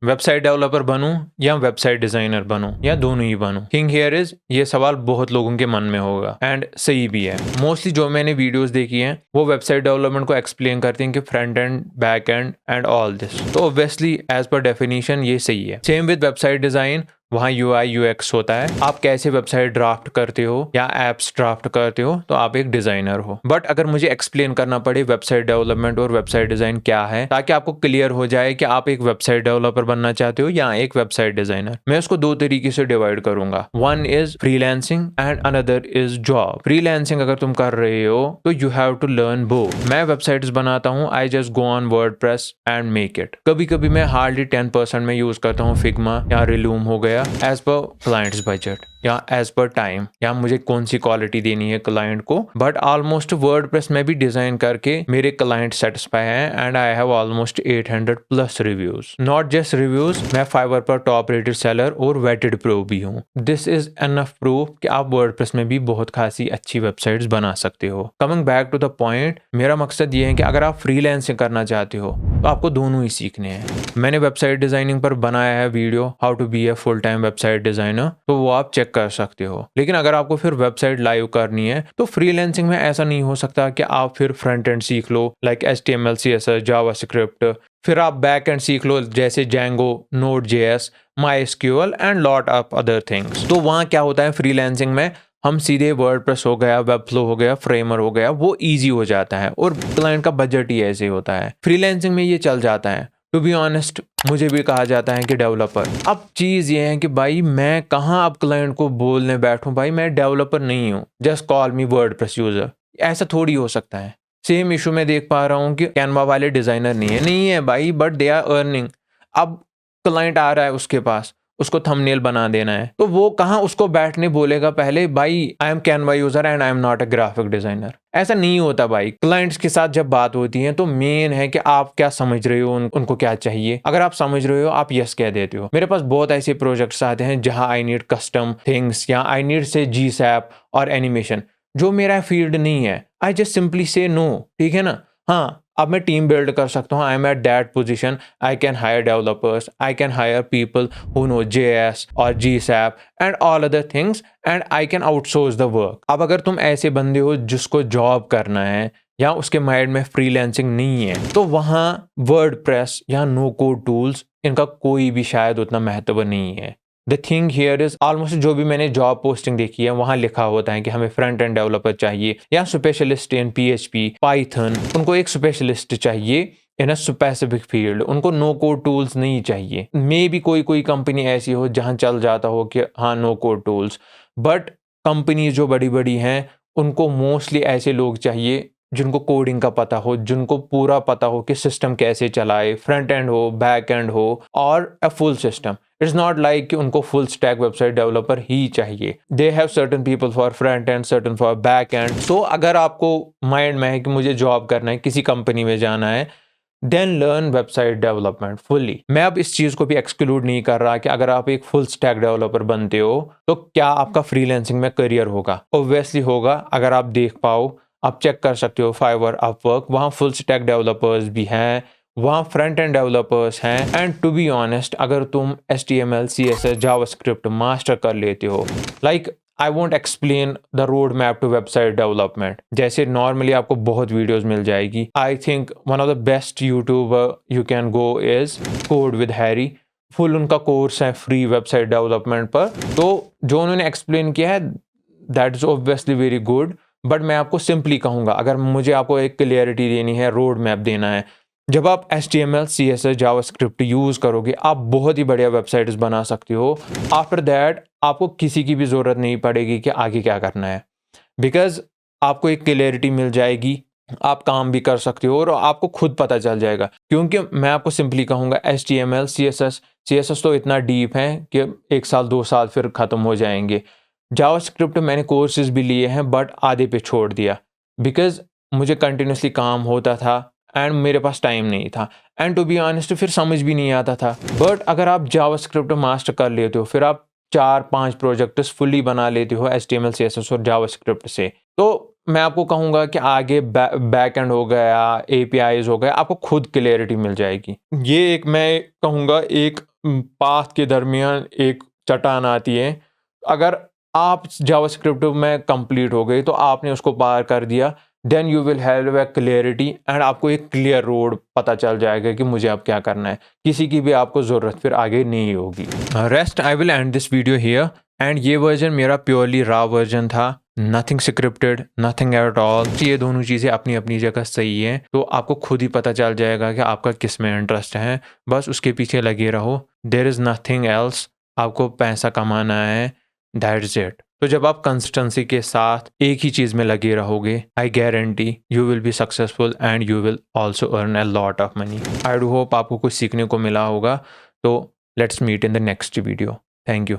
Website developer बनूं या website designer बनूं या दोनों ही बनूं? थिंग हियर इज, ये सवाल बहुत लोगों के मन में होगा एंड सही भी है। मोस्टली जो मैंने वीडियोस देखी हैं वो वेबसाइट डेवलपमेंट को एक्सप्लेन करती हैं कि front end, back and and all this. तो ऑब्वियसली एज पर डेफिनेशन ये सही है। सेम विद वेबसाइट डिजाइन, वहाँ UI UX होता है। आप कैसे वेबसाइट ड्राफ्ट करते हो या एप्स ड्राफ्ट करते हो तो आप एक डिजाइनर हो। बट अगर मुझे एक्सप्लेन करना पड़े वेबसाइट डेवलपमेंट और वेबसाइट डिजाइन क्या है, ताकि आपको क्लियर हो जाए कि आप एक वेबसाइट डेवलपर बनना चाहते हो या एक वेबसाइट डिजाइनर, मैं उसको दो तरीके से डिवाइड करूंगा। One is freelancing and another is job. Freelancing अगर तुम कर रहे हो तो you have to learn both. मैं वेबसाइट्स बनाता हूँ, I just go on WordPress and make it. कभी कभी मैं हार्डली 10% में यूज करता हूँ फिग्मा या रिलूम हो गया, एज पर क्लाइंट्स बजट या एज पर टाइम, या मुझे कौन सी क्वालिटी देनी है क्लाइंट को। बट ऑलमोस्ट वर्डप्रेस में भी डिजाइन करके मेरे क्लाइंट सेटिस्फाई हैं and I have almost 800 plus reviews. Not just reviews, मैं फाइवर पर टॉप रेटेड सेलर और वेटेड प्रो भी हूँ। दिस इज एनफ प्रूफ कि आप वर्डप्रेस में भी बहुत खासी अच्छी वेबसाइट्स बना सकते हो। Coming back to the point, मेरा मकसद ये है कि अगर आप फ्रीलांसिंग करना चाहते हो तो आपको दोनों ही सीखने हैं। मैंने वेबसाइट डिजाइनिंग पर बनाया है video, how to be a full time website designer, तो वो आप चेक कर सकते हो। लेकिन अगर आपको फिर वेबसाइट लाइव करनी है तो फ्रीलांसिंग में ऐसा नहीं हो सकता कि आप फिर फ्रंट एंड सीख लो लाइक HTML CSS जावास्क्रिप्ट, फिर आप बैक एंड सीख लो जैसे Django, Node.js, MySQL and lot of other things. तो वहाँ क्या होता है फ्रीलांसिंग में, हम सीधे वर्डप्रेस हो गया, वेबफ्लो हो गया, फ्रेमर हो गया, वो इजी हो जाता है और क्लाइंट का बजट ही ऐसे होता है। फ्रीलांसिंग में ये चल जाता है। टू बी ऑनेस्ट, मुझे भी कहा जाता है कि डेवलपर। अब चीज ये है कि भाई मैं कहाँ अब क्लाइंट को बोलने बैठूं, भाई मैं डेवलपर नहीं हूँ, जस्ट कॉल मी वर्डप्रेस यूजर। ऐसा थोड़ी हो सकता है। सेम इशू में देख पा रहा हूँ कि कैनवा वाले डिजाइनर नहीं है भाई, बट दे आर अर्निंग। अब क्लाइंट आ रहा है उसके पास, उसको थंबनेल बना देना है, तो वो कहाँ उसको बैठने बोलेगा पहले भाई I am Canva user and I am not a graphic designer. ऐसा नहीं होता भाई। क्लाइंट्स के साथ जब बात होती है तो मेन है कि आप क्या समझ रहे हो, उनको क्या चाहिए। अगर आप समझ रहे हो आप यस कह देते हो। मेरे पास बहुत ऐसे प्रोजेक्ट्स आते हैं जहां आई नीड कस्टम थिंग्स या आई नीड से GSAP और एनिमेशन, जो मेरा फील्ड नहीं है। आई जस्ट सिंपली से नो, ठीक है ना। हाँ, अब मैं टीम बिल्ड कर सकता हूँ। I am at that position, I can hire developers, I can hire people who know JS और GSAP and all other things and I can outsource the work. अब अगर तुम ऐसे बंदे हो जिसको जॉब करना है या उसके माइंड में फ्रीलांसिंग नहीं है, तो वहाँ वर्डप्रेस या नो कोड टूल्स, इनका कोई भी शायद उतना महत्व नहीं है। The thing here is, almost जो भी मैंने जॉब पोस्टिंग देखी है वहां लिखा होता है कि हमें फ्रंट एंड डेवलपर चाहिए या स्पेशलिस्ट इन PHP पाइथन। उनको एक स्पेशलिस्ट चाहिए इन अ स्पेसिफिक फील्ड, उनको नो कोड टूल्स नहीं चाहिए। मे भी कोई कोई कंपनी ऐसी हो जहां चल जाता हो कि हाँ no code tools, but company जो बड़ी बड़ी हैं उनको मोस्टली ऐसे लोग चाहिए जिनको कोडिंग का पता हो, जिनको पूरा पता हो कि सिस्टम कैसे चलाए, फ्रंट एंड हो, बैक एंड हो और a full system. It's not like कि उनको फुल स्टैक वेबसाइट डेवलपर ही चाहिए। They have certain people for front end, certain for back end. So अगर आपको माइंड में है कि मुझे जॉब करना है, किसी कंपनी में जाना है, then learn website development fully. मैं अब इस चीज को भी एक्सक्लूड नहीं कर रहा कि अगर आप एक फुल स्टैक डेवलपर बनते हो तो क्या आपका फ्रीलांसिंग में करियर होगा। ऑब्वियसली होगा। अगर आप देख पाओ, आप चेक कर सकते हो फाइवर, अपवर्क, वहाँ फुल स्टैक डेवलपर्स भी हैं, वहाँ फ्रंट एंड डेवलपर्स हैं। एंड टू बी ऑनेस्ट, अगर तुम HTML CSS जावास्क्रिप्ट मास्टर कर लेते हो, like I won't explain the road map to website development, जैसे नॉर्मली आपको बहुत वीडियोस मिल जाएगी। I think one of the best YouTuber you can go is code with Harry. Full उनका course है फ्री वेबसाइट डेवलपमेंट पर। तो जो उन्होंने एक्सप्लेन किया है that is obviously very good. But मैं आपको सिंपली कहूँगा, अगर मुझे आपको एक क्लियरिटी देनी है, रोड मैप देना है, जब आप HTML CSS जावास्क्रिप्ट यूज करोगे आप बहुत ही बढ़िया वेबसाइट्स बना सकते हो। आफ्टर दैट आपको किसी की भी जरूरत नहीं पड़ेगी कि आगे क्या करना है, बिकॉज आपको एक क्लियरिटी मिल जाएगी, आप काम भी कर सकते हो और आपको खुद पता चल जाएगा। क्योंकि मैं आपको सिंपली कहूँगा HTML CSS तो इतना डीप है कि 1 साल 2 साल फिर ख़त्म हो जाएंगे। जावास्क्रिप्ट मैंने कोर्सेज भी लिए हैं बट आधे पे छोड़ दिया, बिकॉज मुझे कंटिन्यूसली काम होता था एंड मेरे पास टाइम नहीं था एंड टू बी ऑनेस्ट फिर समझ भी नहीं आता था। बट अगर आप जावास्क्रिप्ट मास्टर कर लेते हो, फिर आप 4-5 प्रोजेक्ट्स फुल्ली बना लेते हो HTML CSS और जावास्क्रिप्ट से, तो मैं आपको कहूँगा कि आगे बैक एंड हो गया, एपीआईज हो गए, आपको खुद क्लियरिटी मिल जाएगी। ये एक मैं कहूँगा एक पाथ के दरमियान एक चट्टान आती है। अगर आप जावास्क्रिप्ट में कंप्लीट हो गई तो आपने उसको पार कर दिया, then you will have a clarity and आपको एक क्लियर रोड पता चल जाएगा कि मुझे अब क्या करना है। किसी की भी आपको ज़रूरत फिर आगे नहीं होगी। Rest I will and this video here and ये वर्जन मेरा प्योरली रॉ वर्जन था, nothing scripted, nothing at all. ये दोनों चीज़ें अपनी अपनी जगह सही है, तो आपको खुद ही पता चल जाएगा कि आपका किस में इंटरेस्ट है, बस उसके पीछे लगे रहो। देयर इज़ नथिंग एल्स, आपको पैसा कमाना है, दैट्स इट। तो जब आप कंसिस्टेंसी के साथ एक ही चीज़ में लगे रहोगे, I guarantee you will be successful and you will also earn a lot of money. I do hope आपको कुछ सीखने को मिला होगा। तो let's meet in the next video. Thank you.